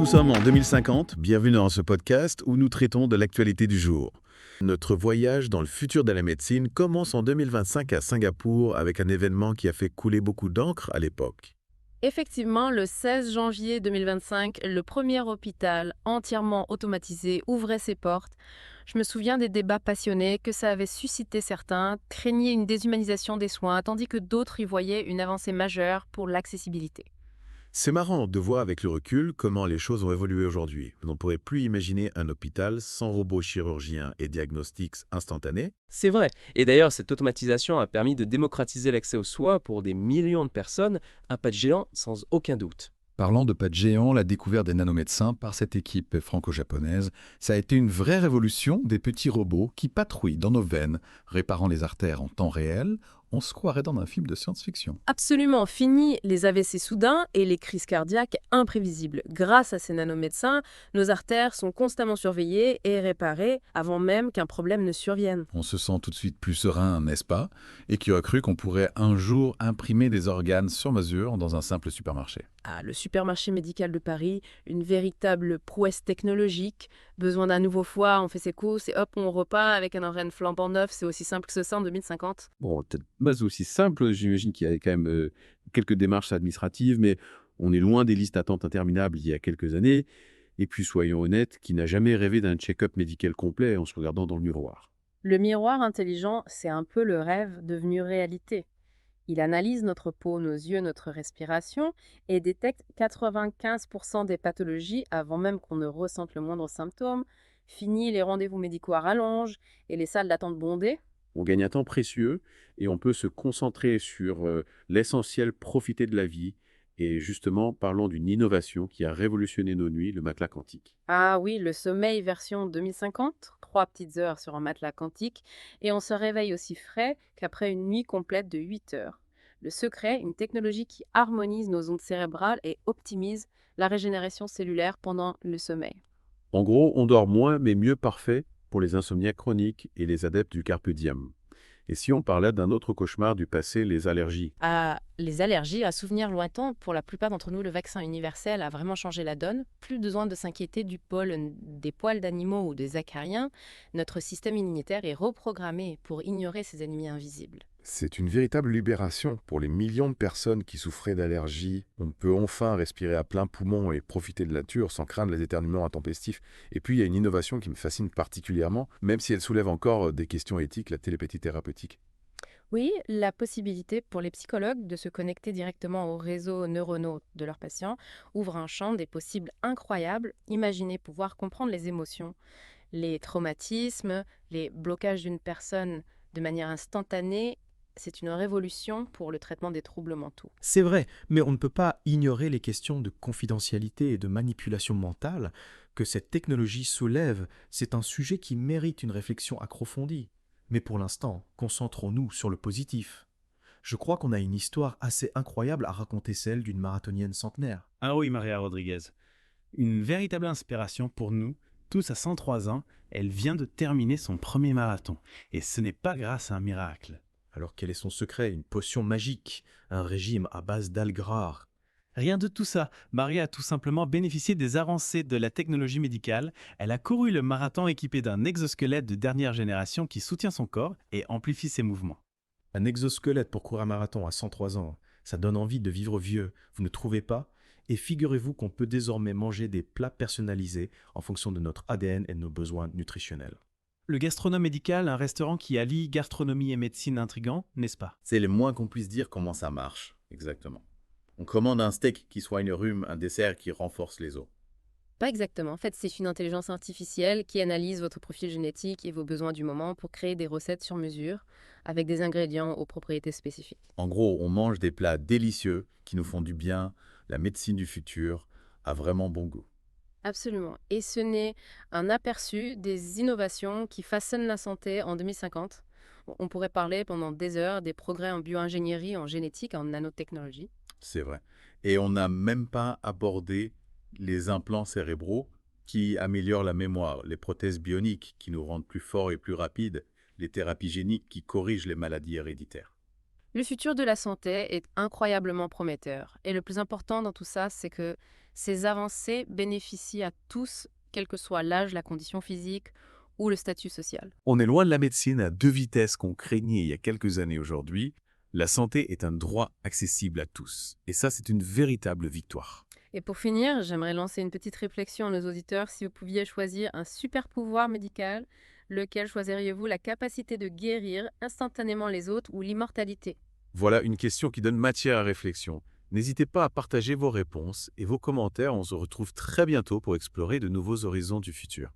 nous sommes en 2050. Bienvenue dans ce podcast où nous traitons de l'actualité du jour. Notre voyage dans le futur de la médecine commence en 2025 à Singapour avec un événement qui a fait couler beaucoup d'encre à l'époque. Effectivement, le 16 janvier 2025, le premier hôpital entièrement automatisé ouvrait ses portes. Je me souviens des débats passionnés que ça avait suscité. Certains craignaient une déshumanisation des soins, tandis que d'autres y voyaient une avancée majeure pour l'accessibilité. C'est marrant de voir avec le recul comment les choses ont évolué aujourd'hui. On ne pourrait plus imaginer un hôpital sans robots chirurgiens et diagnostics instantanés. C'est vrai. Et d'ailleurs, cette automatisation a permis de démocratiser l'accès aux soins pour des millions de personnes, un pas de géant sans aucun doute. Parlant de pas de géant, la découverte des nanomédecins par cette équipe franco-japonaise, ça a été une vraie révolution des petits robots qui patrouillent dans nos veines, réparant les artères en temps réel. On se croirait dans un film de science-fiction. Absolument, fini les AVC soudains et les crises cardiaques imprévisibles. Grâce à ces nanomédecins, nos artères sont constamment surveillées et réparées avant même qu'un problème ne survienne. On se sent tout de suite plus serein, n'est-ce pas? Et qui aurait cru qu'on pourrait un jour imprimer des organes sur mesure dans un simple supermarché? Ah, le supermarché médical de Paris, une véritable prouesse technologique. Besoin d'un nouveau foie, on fait ses courses et hop, on repart avec un organe flambant neuf. C'est aussi simple que ça en 2050. Bon, peut-être pas aussi simple, j'imagine qu'il y a quand même quelques démarches administratives, mais on est loin des listes d'attente interminables il y a quelques années. Et puis, soyons honnêtes, qui n'a jamais rêvé d'un check-up médical complet en se regardant dans le miroir? Le miroir intelligent, c'est un peu le rêve devenu réalité. Il analyse notre peau, nos yeux, notre respiration et détecte 95% des pathologies avant même qu'on ne ressente le moindre symptôme. Fini les rendez-vous médicaux à rallonge et les salles d'attente bondées. On gagne un temps précieux et on peut se concentrer sur l'essentiel, profiter de la vie. Et justement, parlons d'une innovation qui a révolutionné nos nuits, le matelas quantique. Ah oui, le sommeil version 2050, 3 petites heures sur un matelas quantique, et on se réveille aussi frais qu'après une nuit complète de 8 heures. Le secret, une technologie qui harmonise nos ondes cérébrales et optimise la régénération cellulaire pendant le sommeil. En gros, on dort moins mais mieux parfait pour les insomniaques chroniques et les adeptes du carpe diem. Et si on parlait d'un autre cauchemar du passé, les allergies? Ah, les allergies, à souvenir lointain, pour la plupart d'entre nous, le vaccin universel a vraiment changé la donne. Plus besoin de s'inquiéter du pollen, des poils d'animaux ou des acariens. Notre système immunitaire est reprogrammé pour ignorer ces ennemis invisibles. C'est une véritable libération pour les millions de personnes qui souffraient d'allergies. On peut enfin respirer à plein poumon et profiter de la nature sans craindre les éternuements intempestifs. Et puis, il y a une innovation qui me fascine particulièrement, même si elle soulève encore des questions éthiques, la télépathie thérapeutique. Oui, la possibilité pour les psychologues de se connecter directement aux réseaux neuronaux de leurs patients ouvre un champ des possibles incroyables. Imaginez pouvoir comprendre les émotions, les traumatismes, les blocages d'une personne de manière instantanée. C'est une révolution pour le traitement des troubles mentaux. C'est vrai, mais on ne peut pas ignorer les questions de confidentialité et de manipulation mentale que cette technologie soulève. C'est un sujet qui mérite une réflexion approfondie. Mais pour l'instant, concentrons-nous sur le positif. Je crois qu'on a une histoire assez incroyable à raconter, celle d'une marathonienne centenaire. Ah oui, Maria Rodriguez. Une véritable inspiration pour nous, tous à 103 ans, elle vient de terminer son premier marathon. Et ce n'est pas grâce à un miracle. Alors quel est son secret? Une potion magique, un régime à base d'algues rares. Rien de tout ça. Maria a tout simplement bénéficié des avancées de la technologie médicale. Elle a couru le marathon équipée d'un exosquelette de dernière génération qui soutient son corps et amplifie ses mouvements. Un exosquelette pour courir un marathon à 103 ans, ça donne envie de vivre vieux, vous ne trouvez pas? Et figurez-vous qu'on peut désormais manger des plats personnalisés en fonction de notre ADN et de nos besoins nutritionnels. Le gastronome médical, un restaurant qui allie gastronomie et médecine intrigant, n'est-ce pas? C'est le moins qu'on puisse dire comment ça marche, exactement. On commande un steak qui soigne le rhume, un dessert qui renforce les os. Pas exactement. En fait, c'est une intelligence artificielle qui analyse votre profil génétique et vos besoins du moment pour créer des recettes sur mesure avec des ingrédients aux propriétés spécifiques. En gros, on mange des plats délicieux qui nous font du bien. La médecine du futur a vraiment bon goût. Absolument. Et ce n'est un aperçu des innovations qui façonnent la santé en 2050. On pourrait parler pendant des heures des progrès en bioingénierie, en génétique, en nanotechnologie. C'est vrai. Et on n'a même pas abordé les implants cérébraux qui améliorent la mémoire, les prothèses bioniques qui nous rendent plus forts et plus rapides, les thérapies géniques qui corrigent les maladies héréditaires. Le futur de la santé est incroyablement prometteur. Et le plus important dans tout ça, c'est que ces avancées bénéficient à tous, quel que soit l'âge, la condition physique ou le statut social. On est loin de la médecine à deux vitesses qu'on craignait il y a quelques années aujourd'hui. La santé est un droit accessible à tous. Et ça, c'est une véritable victoire. Et pour finir, j'aimerais lancer une petite réflexion à nos auditeurs. Si vous pouviez choisir un super pouvoir médical, lequel choisiriez-vous? La capacité de guérir instantanément les autres ou l'immortalité? Voilà une question qui donne matière à réflexion. N'hésitez pas à partager vos réponses et vos commentaires. On se retrouve très bientôt pour explorer de nouveaux horizons du futur.